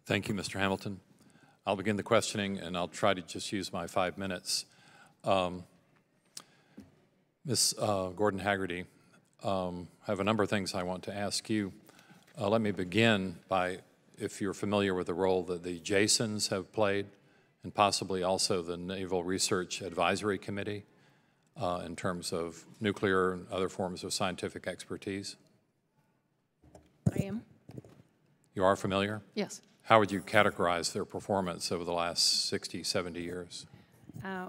Thank you, Mr. Hamilton. I'll begin the questioning, and I'll try to just use my 5 minutes. Ms. Gordon-Haggerty, I have a number of things I want to ask you. Let me begin by, if you're familiar with the role that the JASONs have played, and possibly also the Naval Research Advisory Committee in terms of nuclear and other forms of scientific expertise. I am. You are familiar? Yes. How would you categorize their performance over the last 60, 70 years?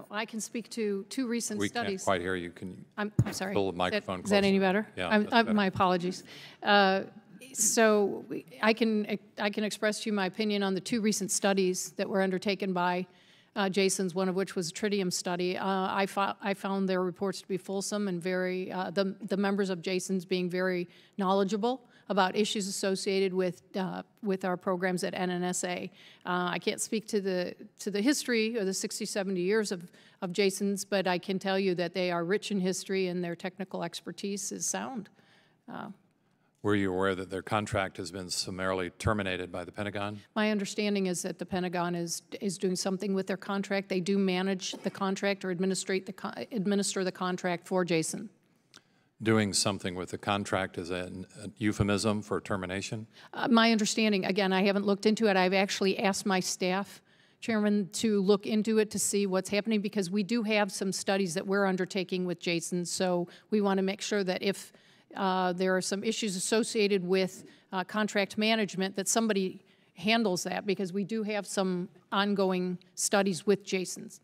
I can speak to two recent We studies. can't quite hear you. Can you I'm sorry. pull the microphone Is that any better? Yeah, that's better. My apologies. So I can express to you my opinion on the two recent studies that were undertaken by JASONs, one of which was a tritium study. I found their reports to be fulsome and very, the members of JASONs being very knowledgeable about issues associated with our programs at NNSA. I can't speak to the history of the 60, 70 years of JASONs, but I can tell you that they are rich in history and their technical expertise is sound. Were you aware that their contract has been summarily terminated by the Pentagon? My understanding is that the Pentagon is doing something with their contract. They do manage the contract or administer the contract for JASON. Doing something with the contract is a euphemism for termination? My understanding, again, I haven't looked into it. I've actually asked my staff, Chairman, to look into it to see what's happening because we do have some studies that we're undertaking with JASON, so we want to make sure that if there are some issues associated with contract management, that somebody handles that because we do have some ongoing studies with JASONs.